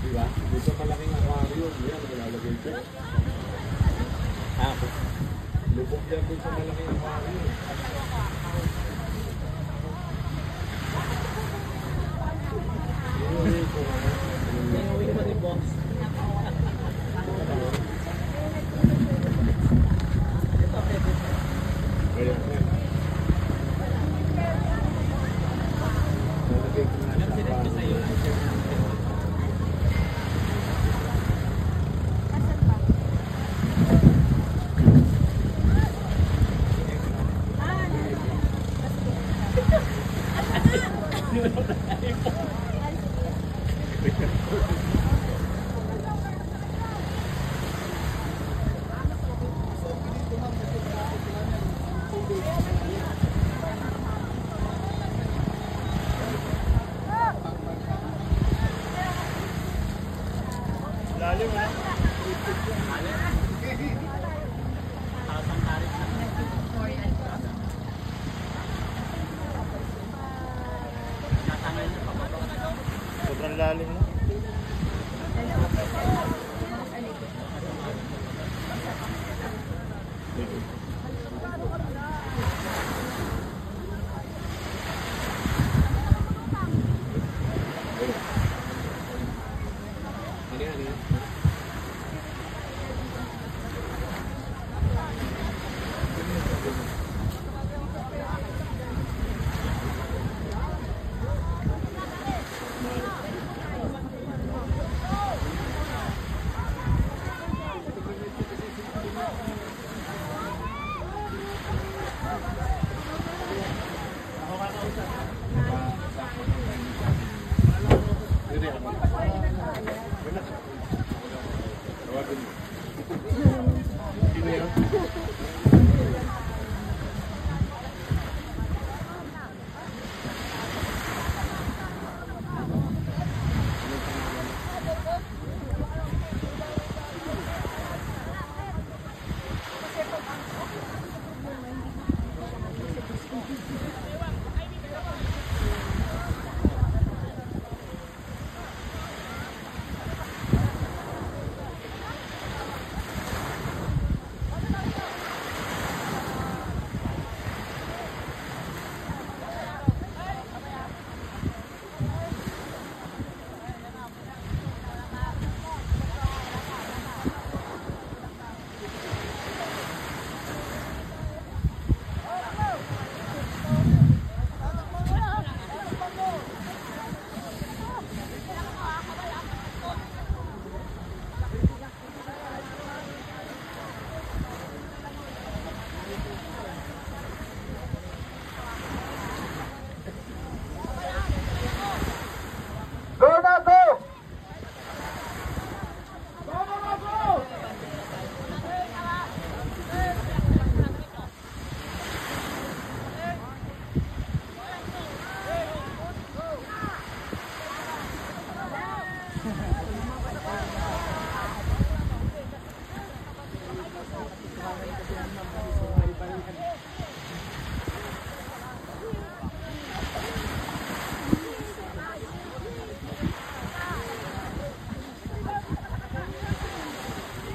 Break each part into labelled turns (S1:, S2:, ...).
S1: Diba? Dito malaking aquarium. Yan, nalalagay ko. Lubog dyan dun sa malaking aquarium.
S2: Uwi mo ni boss.
S1: Lalim na. Sobrang lalim na.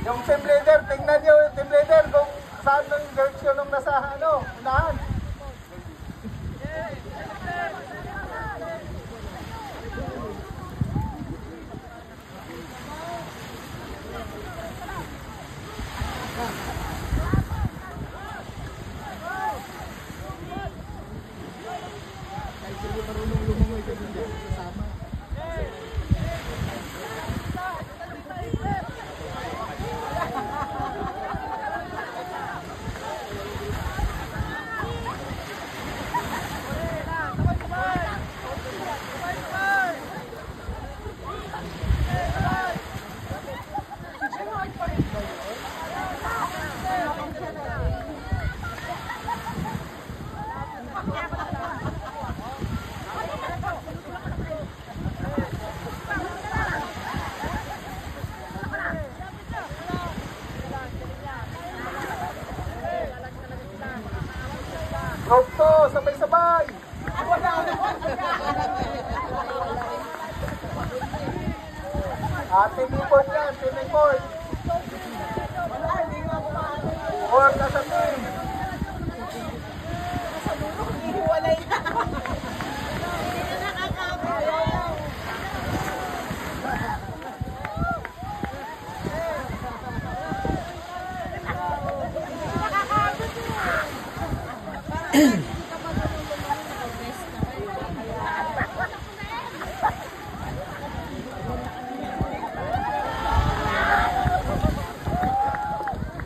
S3: Yung team leader, tingnan nyo yung team leader kung saan ng direction nung nasa unahan. Team report yan, team report. Work as a team.
S4: Hiwalay na. Hindi na nakakabit.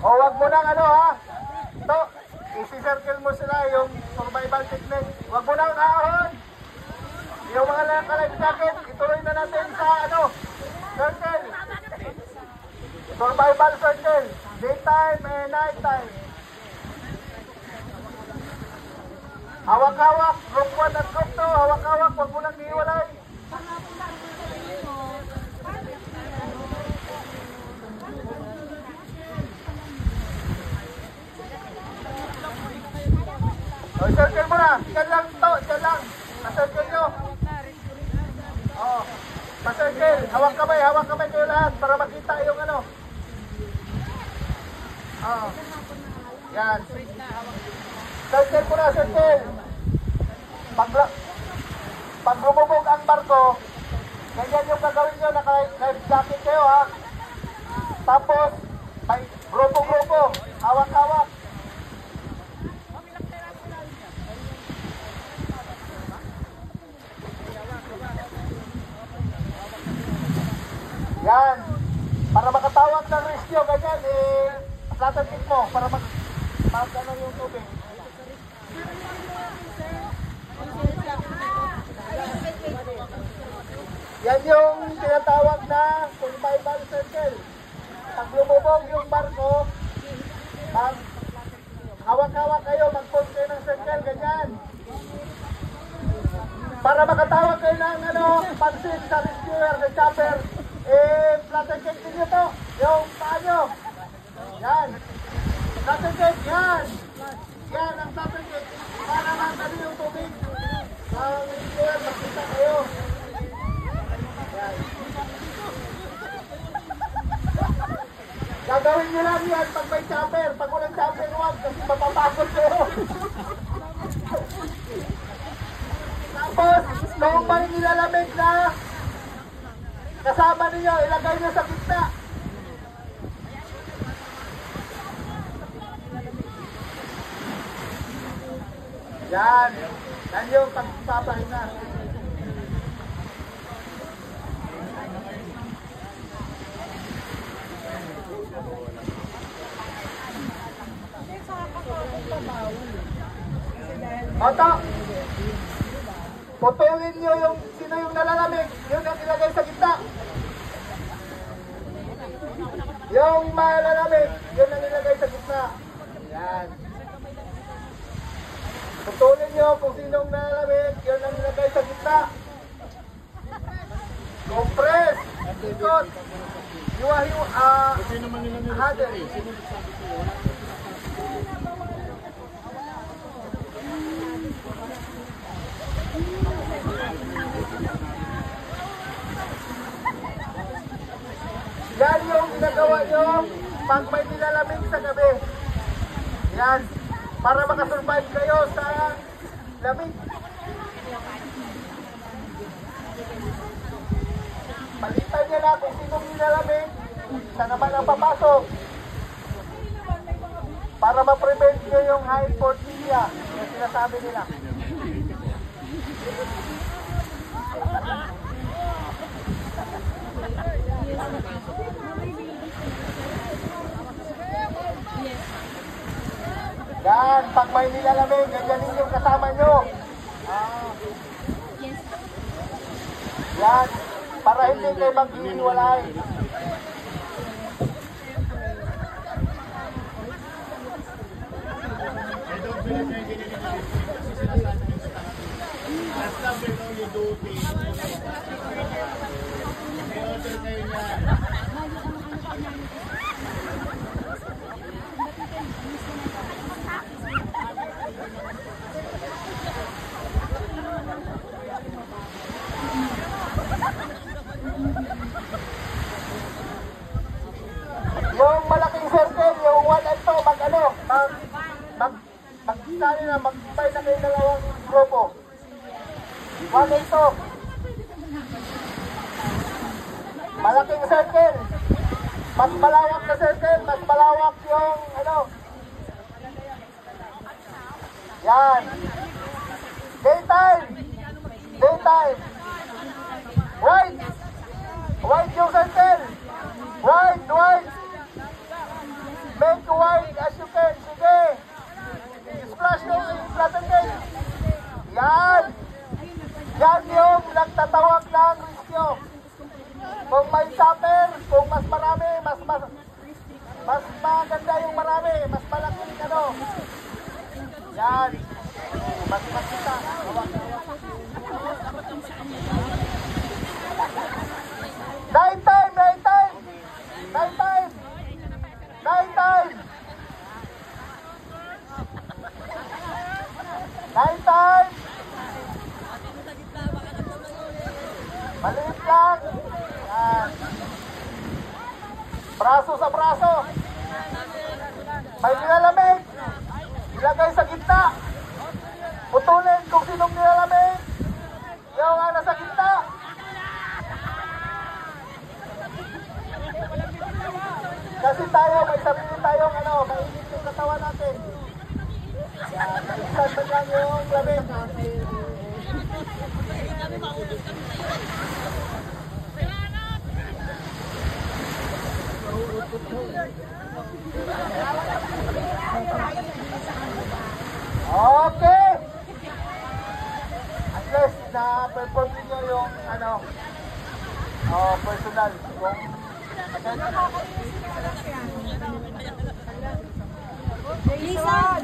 S3: O wag mo nang ano ha. Ito, isi-circle mo sila yung survival technique. Wag mo nang ahon. Yung mga naka-life jacket, ituloy na natin sa ano, circle. Survival circle. Daytime and nighttime. Hawak-hawak, group 1 at group 2. Hawak-hawak, wag mo nang iiwalay. O, circle mo na. Diyan lang to, diyan lang. Pa-circle nyo. O, pa-circle. Hawak kamay kayo lahat para makita yung ano. O, yan. Circle mo na, circle. Pag lumubog ang barko, ganyan yung gagawin nyo, naka-life jacket kayo ha. Tapos, may grupo-grupo, hawak-hawak. Yan. Para makatawag ng rescue, ganyan, flatten mo para mag-ano yung tubig. Yan yung tinatawag na survival circle. Pag lumubog yung barko, pag hawak-hawak kayo, mag-form kayo ng circle, ganyan. Para makatawag kayo ng ano, pansin sa rescuer, sa chopper, flatten check ninyo to, yung paa nyo. Yan. Flatten check, yan. Yan ang flatten check. Para makatali yung tubig. Ang rescuer, makita kayo. Yan. Gagawin nyo lang yan pag may chopper. Pag walang chopper, huwag kasi mapapagod kayo. Tapos, kung may nilalamig na kasama ninyo, ilagay nyo sa gitna. Yan. Yan yung pagpapahinga. Oto, putulin nyo yung sino yung nalalamig, yun ang ilagay sa gitna. Yung malalamig, yun ang ilagay sa gitna. Yan. Putulin nyo kung sinong nalalamig, yun ang ilagay sa gitna. Compress, ikot, hiwa-hiwa, hadel. Yan yung ginagawa nyo pag may nilalamig sa gabi. Yan. Para makasurvive kayo sa lamig. Palitan nyo na kung sinong nilalamig, sa naman ang papasok. Para ma-prevent nyo yung hypothermia na sinasabi nila. Yan, pag may nilalamig, ganyanin yung kasama nyo. Yan, para hindi kayo maghihiwalay. Malaking circle. Mas malawak na circle, mas malawak yung ano. Yan. Daytime. Daytime. Wide. Wide yung circle. Wide, wide. Make wide as you can. Sige. Splash yung flatten cake. Yan. Yan yung nagtatawag ng riskyo. Kung may chopper, kung mas marami, mas maganda yung marami, mas malaking ano. Yan. Mas makita. Night time, night time. Night time. Night time. Night time. Maliit lang. Yan. Braso sa braso. May nilalamig. Ilagay sa gitna. Putulin kung sinong nilalamig. Yung nasa gitna. Kasi tayo, may sarili tayong ano, mainit yung katawan natin. Yan, naisan mo lang yung lamig. Okay. At least na-perform niyo yung ano, personal.
S4: Jason!